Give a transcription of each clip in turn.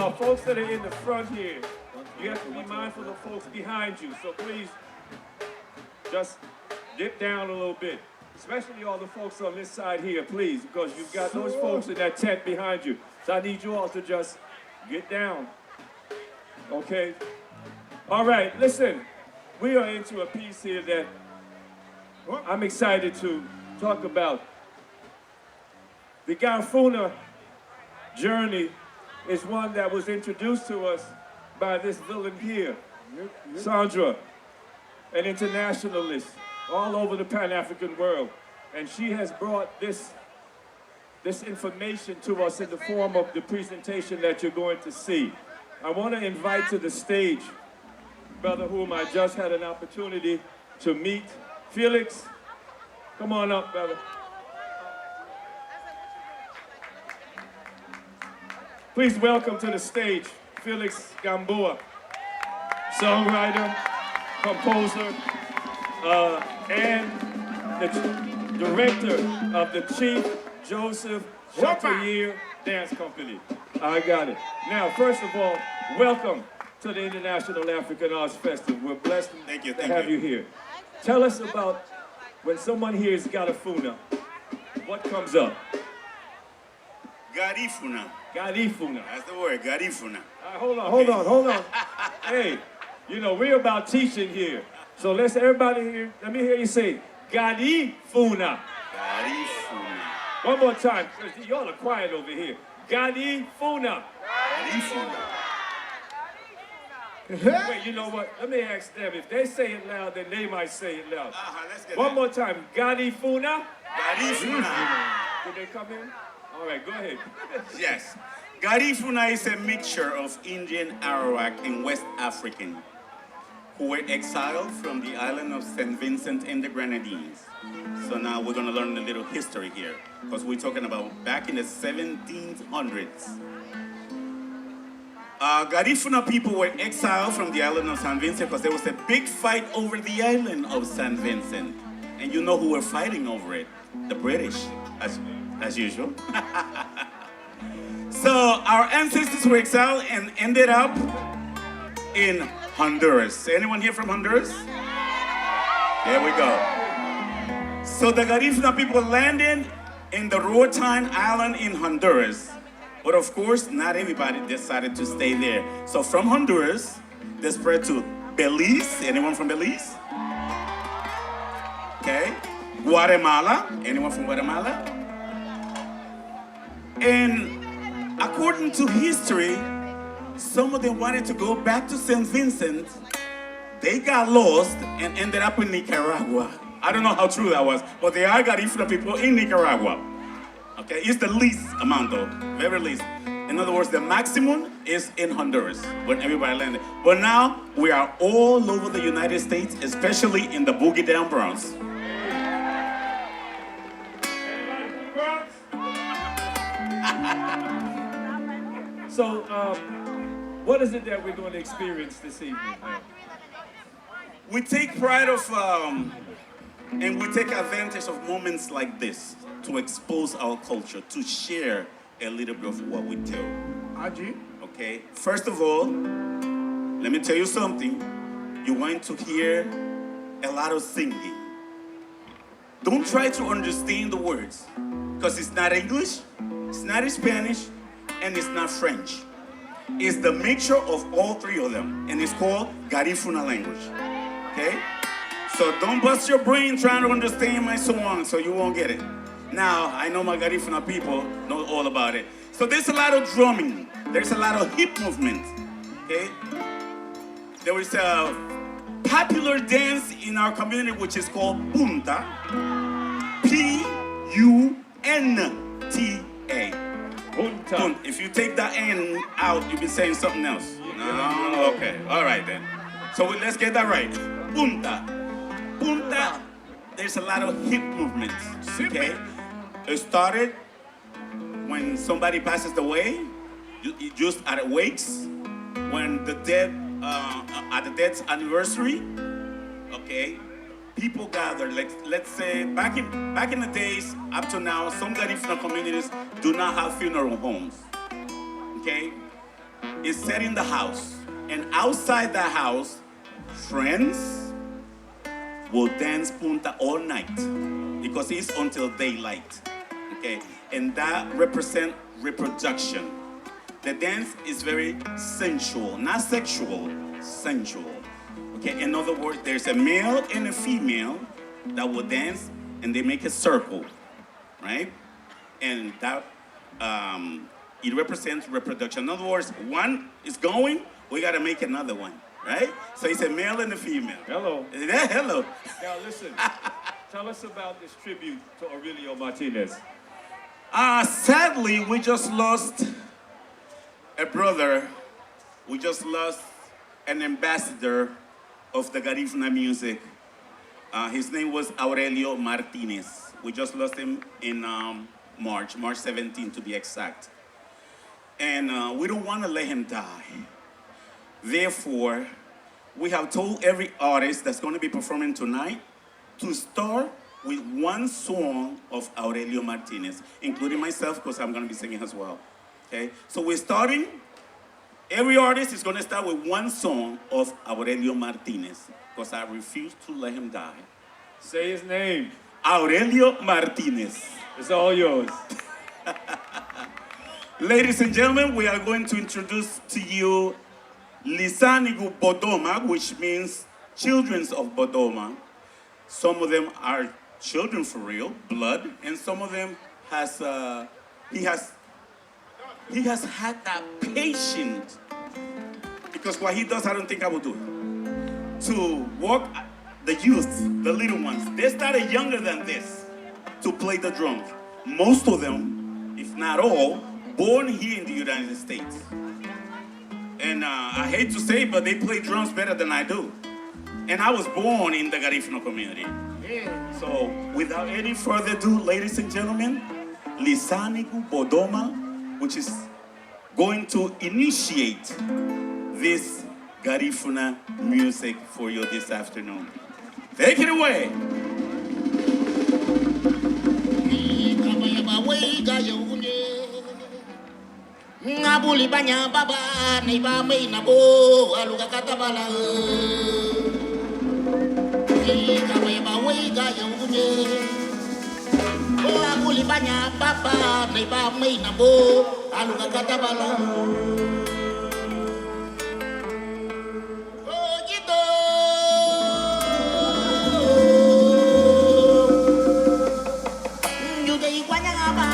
Now, folks that are in the front here, you have to be mindful of folks behind you. So please, just get down a little bit. Especially all the folks on this side here, please, because you've got those folks in that tent behind you. So I need you all to just get down. Okay? All right, listen. We are into a piece here that I'm excited to talk about. The Garifuna journey is one that was introduced to us by this villain here, Sandra, an internationalist all over the Pan-African world. And she has brought this information to us in the form of the presentation that you're going to see. I want to invite to the stage brother whom I just had an opportunity to meet, Felix. Come on up, brother. Please welcome to the stage, Felix Gamboa, songwriter, composer, and the director of the Chief Joseph Chatelier Dance Company. I got it. Now, first of all, welcome to the International African Arts Festival. We're blessed to have you here. Tell us about when someone hears Garifuna, what comes up? Garifuna. Garifuna. That's the word, Garifuna. Hold on. Hey, you know, we're about teaching here. So let me hear you say, Garifuna. Garifuna. One more time, because y'all are quiet over here. Garifuna. Garifuna. Wait, you know what? Let me ask them. If they say it loud, then they might say it loud. Let's get One more time. Garifuna. Garifuna. Did they come in? All right, go ahead. Yes. Garifuna is a mixture of Indian, Arawak, and West African who were exiled from the island of St. Vincent and the Grenadines. So now we're going to learn a little history here, because we're talking about back in the 1700s. Garifuna people were exiled from the island of St. Vincent because there was a big fight over the island of St. Vincent. And you know who were fighting over it? The British, as usual. So our ancestors were exiled and ended up in Honduras. Anyone here from Honduras? There we go. So the Garifuna people landed in the Roatán Island in Honduras. But of course, not everybody decided to stay there. So from Honduras, they spread to Belize. Anyone from Belize? Okay. Guatemala. Anyone from Guatemala? And according to history, some of them wanted to go back to St. Vincent. They got lost and ended up in Nicaragua. I don't know how true that was, but there are Garifuna people in Nicaragua. Okay, it's the least amount though, very least. In other words, the maximum is in Honduras when everybody landed. But now we are all over the United States, especially in the Boogie Down Bronx. So, what is it that we're going to experience this evening? We take pride of, and we take advantage of moments like this to expose our culture, to share a little bit of what we do. Okay, first of all, let me tell you something. You're going to hear a lot of singing. Don't try to understand the words, because it's not English, it's not Spanish, and it's not French. It's the mixture of all three of them, and it's called Garifuna language. Okay? So don't bust your brain trying to understand my song so you won't get it. Now, I know my Garifuna people know all about it. So there's a lot of drumming. There's a lot of hip movement. Okay? There is a popular dance in our community which is called Punta. Punta. Punta. If you take that N out, you'll be saying something else. No? Okay. All right then. So let's get that right. Punta. Punta. There's a lot of hip movements. Okay? It started when somebody passes away, just at wakes, when the dead, at the death's anniversary, okay, people gather. Let's say back in the days, up to now, some Garifuna communities do not have funeral homes, okay? is set in the house. And outside the house, friends will dance punta all night because it's until daylight. Okay? And that represents reproduction. The dance is very sensual, not sexual, sensual. Okay? In other words, there's a male and a female that will dance and they make a circle, right? And that it represents reproduction. In other words, one is going, we gotta make another one, right? So it's a male and a female. Hello. Yeah, hello. Now listen, tell us about this tribute to Aurelio Martinez. Sadly, we just lost a brother. We just lost an ambassador of the Garifuna music. His name was Aurelio Martinez. We just lost him in March 17th to be exact. And we don't want to let him die. Therefore, we have told every artist that's going to be performing tonight to start with one song of Aurelio Martinez, including myself, because I'm going to be singing as well. Okay? So we're starting. Every artist is going to start with one song of Aurelio Martinez, because I refuse to let him die. Say his name. Aurelio Martinez. It's all yours. Ladies and gentlemen, we are going to introduce to you Lisanigu Bodoma, which means children of Bodoma. Some of them are children for real, blood, and some of them he has had that patience, because what he does, I don't think I will do it, to walk the youth, the little ones. They started younger than this to play the drums. Most of them, if not all, born here in the United States. And I hate to say, but they play drums better than I do. And I was born in the Garifuna community. So, without any further ado, ladies and gentlemen, Lisanigu Bodoma, which is going to initiate this Garifuna music for you this afternoon. Take it away. Ngabuli banya baba ni ba mai na bo aluga katabala ni kawai ba wei ga yunye o ngabuli banya baba ni ba mai na bo aluga katabala o jito juga ikwanya ngaba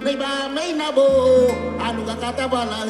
Neba may nabo, ano ka katabala?